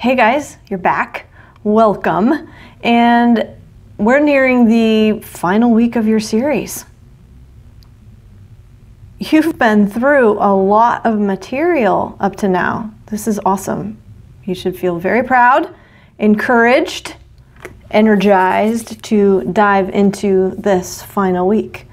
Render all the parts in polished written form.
Hey guys, you're back. Welcome. And we're nearing the final week of your series. You've been through a lot of material up to now. This is awesome. You should feel very proud, encouraged, energized to dive into this final week.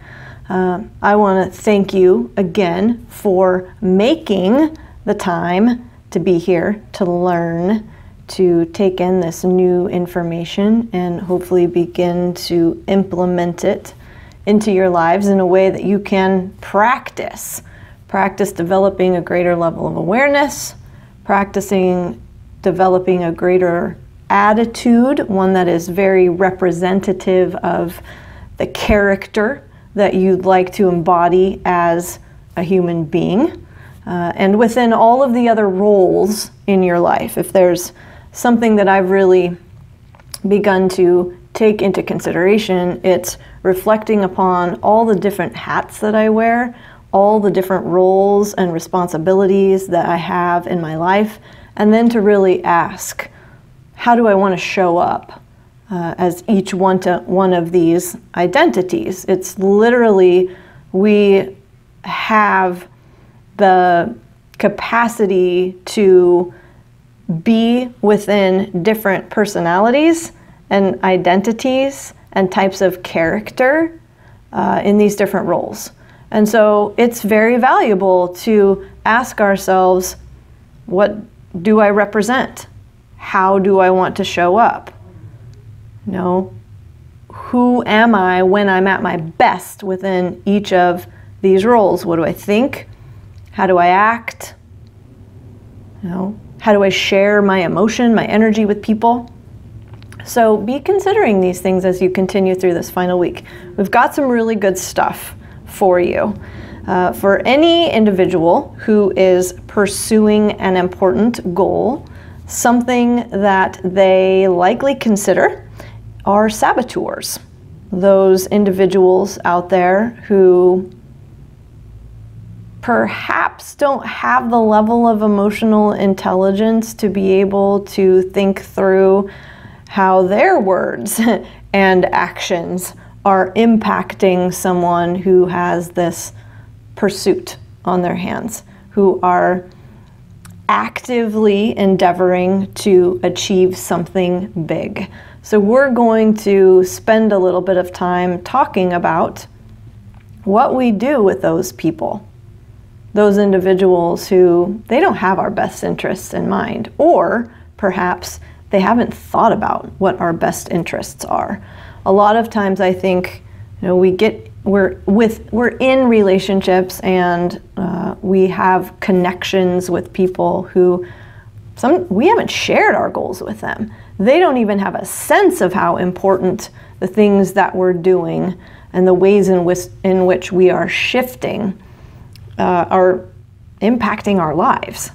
I want to thank you again for making the time to be here, to learn, to take in this new information and hopefully begin to implement it into your lives in a way that you can practice. Practice developing a greater level of awareness, practicing developing a greater attitude, one that is very representative of the character that you'd like to embody as a human being. And within all of the other roles in your life, if there's something that I've really begun to take into consideration, it's reflecting upon all the different hats that I wear, all the different roles and responsibilities that I have in my life, and then to really ask, how do I want to show up as each one of these identities? It's literally, we have the capacity to be within different personalities and identities and types of character in these different roles. And so it's very valuable to ask ourselves, what do I represent? How do I want to show up? You know, who am I when I'm at my best within each of these roles? What do I think? How do I act? You know, how do I share my emotion, my energy with people? So be considering these things as you continue through this final week. We've got some really good stuff for you. For any individual who is pursuing an important goal, something that they likely consider are saboteurs. Those individuals out there who perhaps don't have the level of emotional intelligence to be able to think through how their words and actions are impacting someone who has this pursuit on their hands, who are actively endeavoring to achieve something big. So we're going to spend a little bit of time talking about what we do with those people. Those individuals who they don't have our best interests in mind, or perhaps they haven't thought about what our best interests are. A lot of times I think, you know, we're in relationships and we have connections with people who we haven't shared our goals with them. They don't even have a sense of how important the things that we're doing and the ways in which we are shifting are impacting our lives.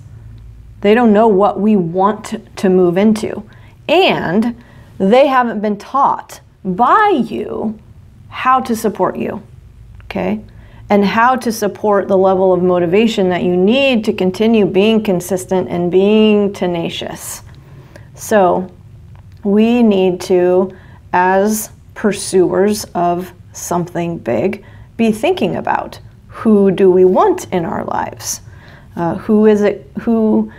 They don't know what we want to move into. And they haven't been taught by you how to support you, okay? And how to support the level of motivation that you need to continue being consistent and being tenacious. So we need to, as pursuers of something big, be thinking about, who do we want in our lives? Who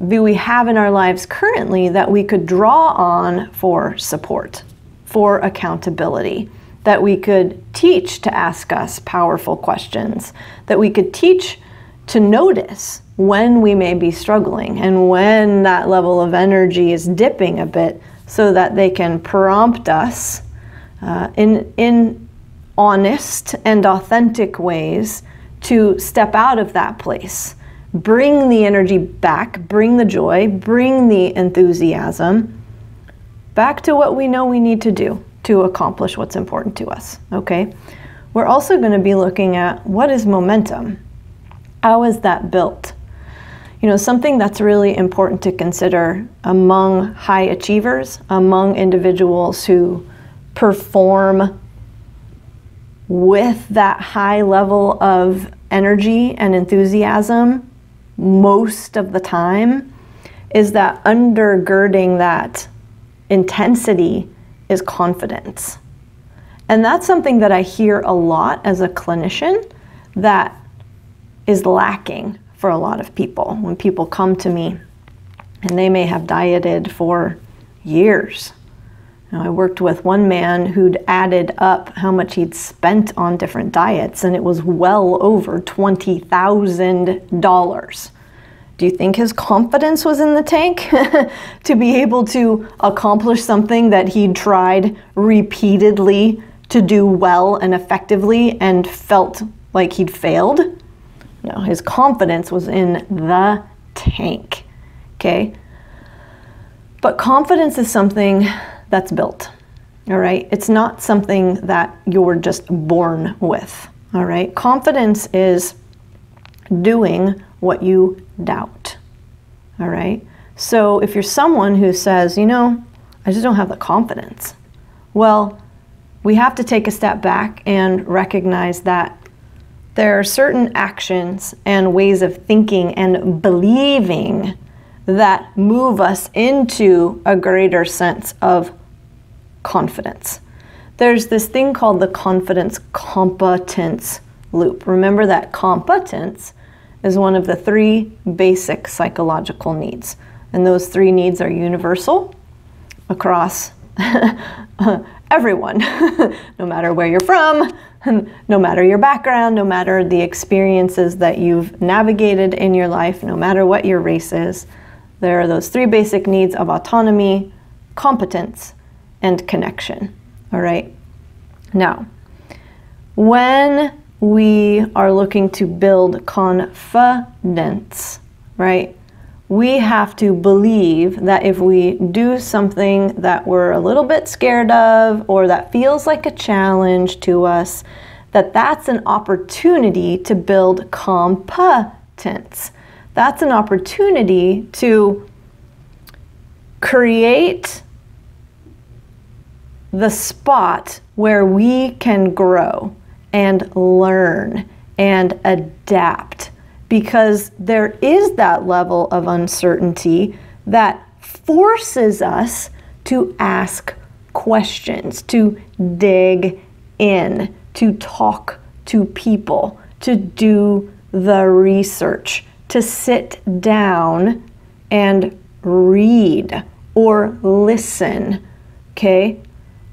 do we have in our lives currently that we could draw on for support, for accountability, that we could teach to ask us powerful questions, that we could teach to notice when we may be struggling and when that level of energy is dipping a bit, so that they can prompt us in honest and authentic ways to step out of that place. Bring the energy back, bring the joy, bring the enthusiasm back to what we know we need to do to accomplish what's important to us, okay? We're also going to be looking at, what is momentum? How is that built? You know, something that's really important to consider among high achievers, among individuals who perform with that high level of energy and enthusiasm most of the time, is that undergirding that intensity is confidence. And that's something that I hear a lot as a clinician that is lacking for a lot of people. When people come to me and they may have dieted for years. I worked with one man who'd added up how much he'd spent on different diets, and it was well over $20,000. Do you think his confidence was in the tank to be able to accomplish something that he'd tried repeatedly to do well and effectively and felt like he'd failed? No, his confidence was in the tank, okay? But confidence is something that's built, all right? It's not something that you're just born with, all right? Confidence is doing what you doubt, all right? So if you're someone who says, you know, I just don't have the confidence, well, we have to take a step back and recognize that there are certain actions and ways of thinking and believing that move us into a greater sense of confidence. There's this thing called the confidence competence loop. Remember that competence is one of the 3 basic psychological needs. And those 3 needs are universal across everyone, no matter where you're from, no matter your background, no matter the experiences that you've navigated in your life, no matter what your race is. There are those 3 basic needs of autonomy, competence, and connection, all right? Now, when we are looking to build confidence, right, we have to believe that if we do something that we're a little bit scared of or that feels like a challenge to us, that that's an opportunity to build competence. That's an opportunity to create the spot where we can grow and learn and adapt, because there is that level of uncertainty that forces us to ask questions, to dig in, to talk to people, to do the research, to sit down and read or listen, okay?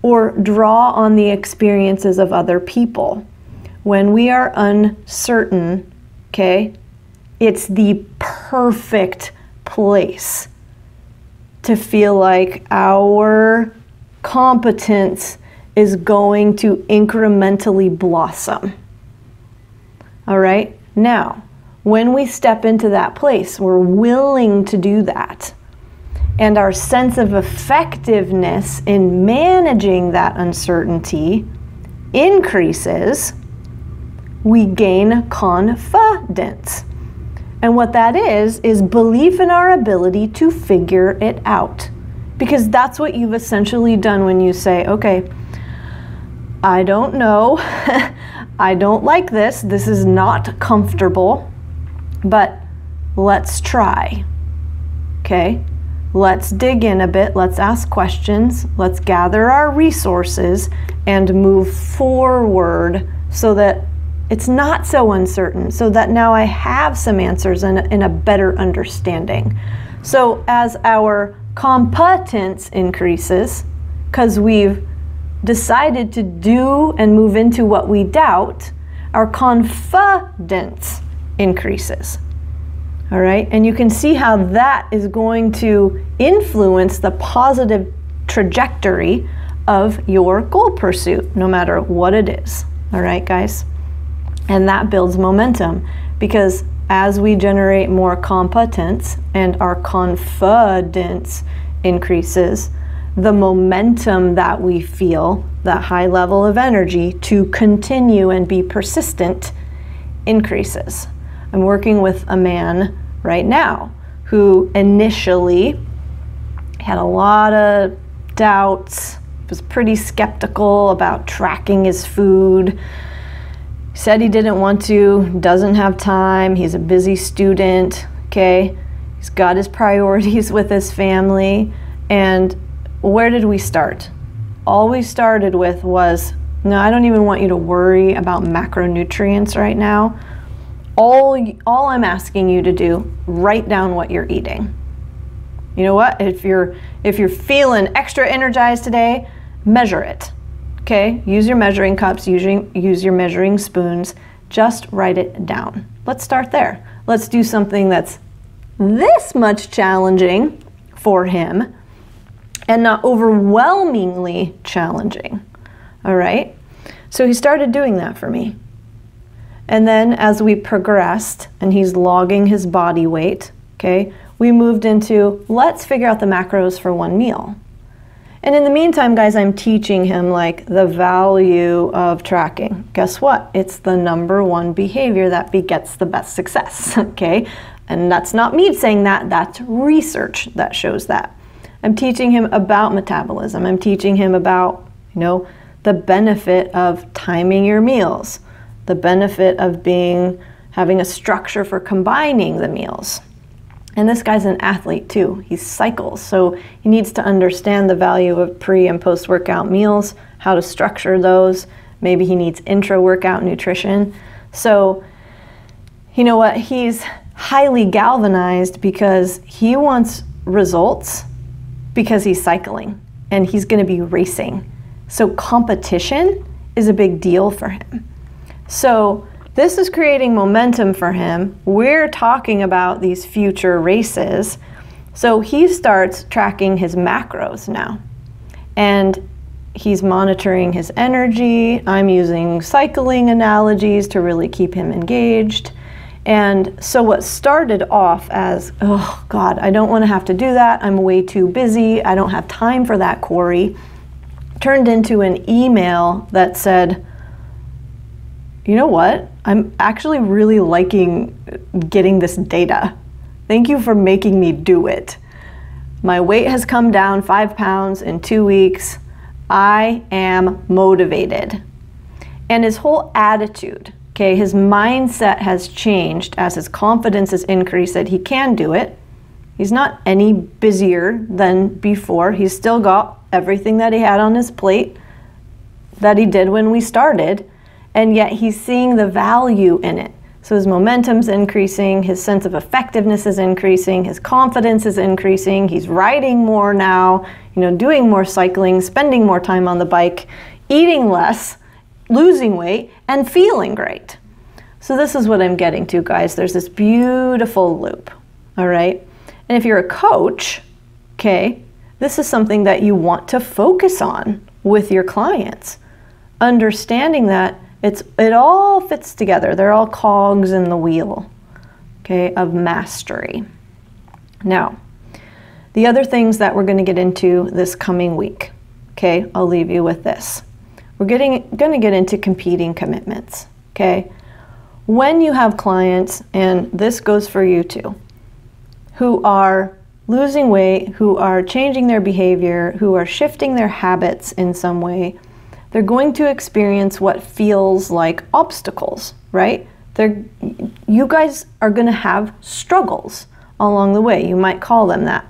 Or draw on the experiences of other people. When we are uncertain, okay, it's the perfect place to feel like our competence is going to incrementally blossom. All right? Now, when we step into that place, we're willing to do that. And our sense of effectiveness in managing that uncertainty increases, we gain confidence. And what that is belief in our ability to figure it out. Because that's what you've essentially done when you say, okay, I don't know, I don't like this, this is not comfortable, but let's try, okay? Let's dig in a bit, let's ask questions, let's gather our resources and move forward so that it's not so uncertain, so that now I have some answers and a better understanding. So as our competence increases, because we've decided to do and move into what we doubt, our confidence increases. All right, and you can see how that is going to influence the positive trajectory of your goal pursuit, no matter what it is. All right, guys? And that builds momentum, because as we generate more competence and our confidence increases, the momentum that we feel, that high level of energy to continue and be persistent, increases. I'm working with a man right now who initially had a lot of doubts, was pretty skeptical about tracking his food, said he didn't want to, doesn't have time, he's a busy student, okay? He's got his priorities with his family. And where did we start? All we started with was, no, I don't even want you to worry about macronutrients right now. All I'm asking you to do, write down what you're eating. You know what? If you're feeling extra energized today, measure it. Okay? Use your measuring cups, use your measuring spoons. Just write it down. Let's start there. Let's do something that's this much challenging for him and not overwhelmingly challenging. All right? So he started doing that for me. And then as we progressed and he's logging his body weight, okay, we moved into, let's figure out the macros for one meal. And in the meantime, guys, I'm teaching him like the value of tracking. Guess what? It's the #1 behavior that begets the best success, okay? And that's not me saying that, that's research that shows that. I'm teaching him about metabolism. I'm teaching him about, you know, the benefit of timing your meals, the benefit of having a structure for combining the meals. And this guy's an athlete too. He cycles, so he needs to understand the value of pre and post-workout meals, how to structure those. Maybe he needs intra-workout nutrition. So, you know what? He's highly galvanized because he wants results because he's cycling and he's going to be racing. So competition is a big deal for him. So this is creating momentum for him. We're talking about these future races. So he starts tracking his macros now. And he's monitoring his energy. I'm using cycling analogies to really keep him engaged. And so what started off as, oh God, I don't want to have to do that. I'm way too busy. I don't have time for that, Corey, turned into an email that said, you know what? I'm actually really liking getting this data. Thank you for making me do it. My weight has come down 5 pounds in 2 weeks. I am motivated. And his whole attitude, okay, his mindset has changed as his confidence has increased that he can do it. He's not any busier than before. He's still got everything that he had on his plate that he did when we started. And yet he's seeing the value in it. So his momentum's increasing, his sense of effectiveness is increasing, his confidence is increasing, he's riding more now, you know, doing more cycling, spending more time on the bike, eating less, losing weight, and feeling great. So this is what I'm getting to, guys. There's this beautiful loop, all right? And if you're a coach, okay, this is something that you want to focus on with your clients. Understanding that it all fits together. They're all cogs in the wheel, okay, of mastery. Now, the other things that we're going to get into this coming week, okay, I'll leave you with this. We're going to get into competing commitments, okay? When you have clients, and this goes for you too, who are losing weight, who are changing their behavior, who are shifting their habits in some way, they're going to experience what feels like obstacles, right? You guys are going to have struggles along the way. You might call them that.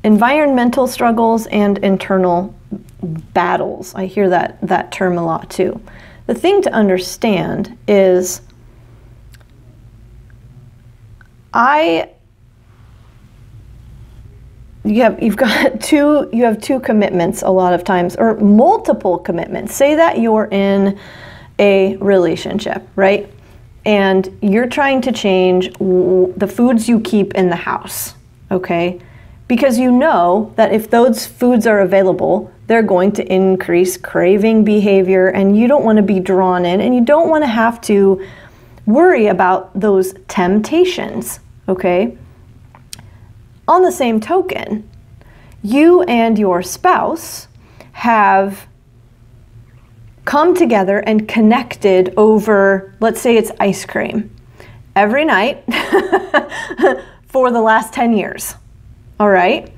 Environmental struggles and internal battles. I hear that term a lot too. The thing to understand is you have two commitments a lot of times, or multiple commitments. Say that you're in a relationship, right? And you're trying to change the foods you keep in the house, okay? Because you know that if those foods are available, they're going to increase craving behavior, and you don't want to be drawn in, and you don't want to have to worry about those temptations, okay? On the same token, you and your spouse have come together and connected over, let's say it's ice cream, every night for the last 10 years, all right?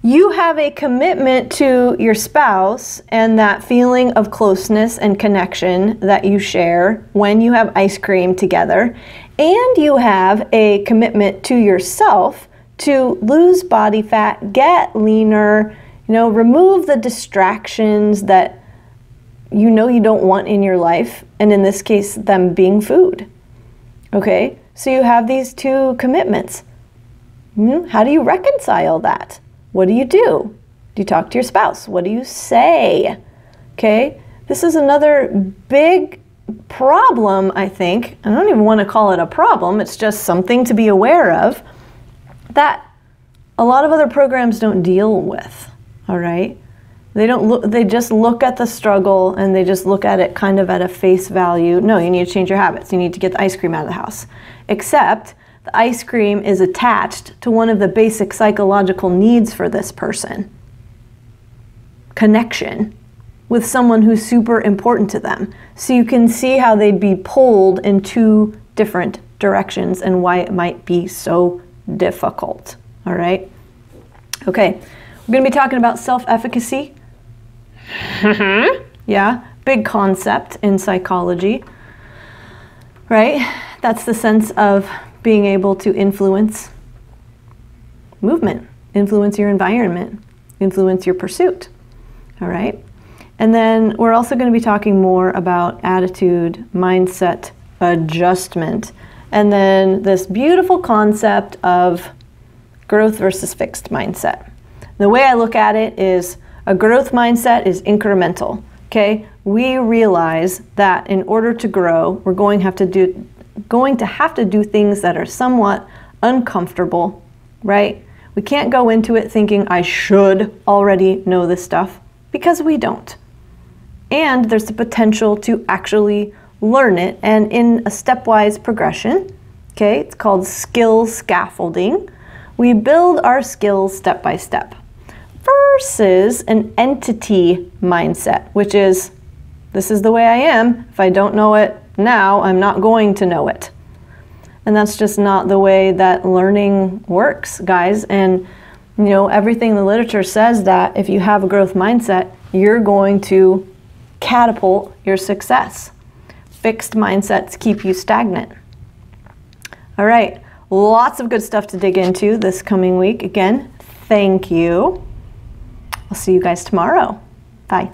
You have a commitment to your spouse and that feeling of closeness and connection that you share when you have ice cream together. and you have a commitment to yourself to lose body fat, get leaner, remove the distractions that you don't want in your life, and in this case, them being food. Okay, so you have these two commitments. How do you reconcile that? What do you do? Do you talk to your spouse? What do you say? Okay, this is another big problem, I think. I don't even want to call it a problem. It's just something to be aware of that a lot of other programs don't deal with. All right, they just look at the struggle and they just look at it kind of at a face value. No, you need to change your habits. You need to get the ice cream out of the house. Except the ice cream is attached to one of the basic psychological needs for this person. Connection with someone who's super important to them. So you can see how they'd be pulled in two different directions and why it might be so difficult. All right? Okay, we're going to be talking about self-efficacy. Yeah, big concept in psychology, right? That's the sense of being able to influence movement, influence your environment, influence your pursuit. All right? And then we're also going to be talking more about attitude, mindset, adjustment, and then this beautiful concept of growth versus fixed mindset. The way I look at it is a growth mindset is incremental, okay? We realize that in order to grow, we're going to have to do things that are somewhat uncomfortable, right? We can't go into it thinking I should already know this stuff, because we don't. And there's the potential to actually learn it, and in a stepwise progression, okay, it's called skill scaffolding. We build our skills step by step versus an entity mindset, which is, this is the way I am. If I don't know it now, I'm not going to know it. And that's just not the way that learning works, guys. And everything in the literature says that if you have a growth mindset, you're going to catapult your success. Fixed mindsets keep you stagnant. All right, lots of good stuff to dig into this coming week. Again, thank you. I'll see you guys tomorrow. Bye.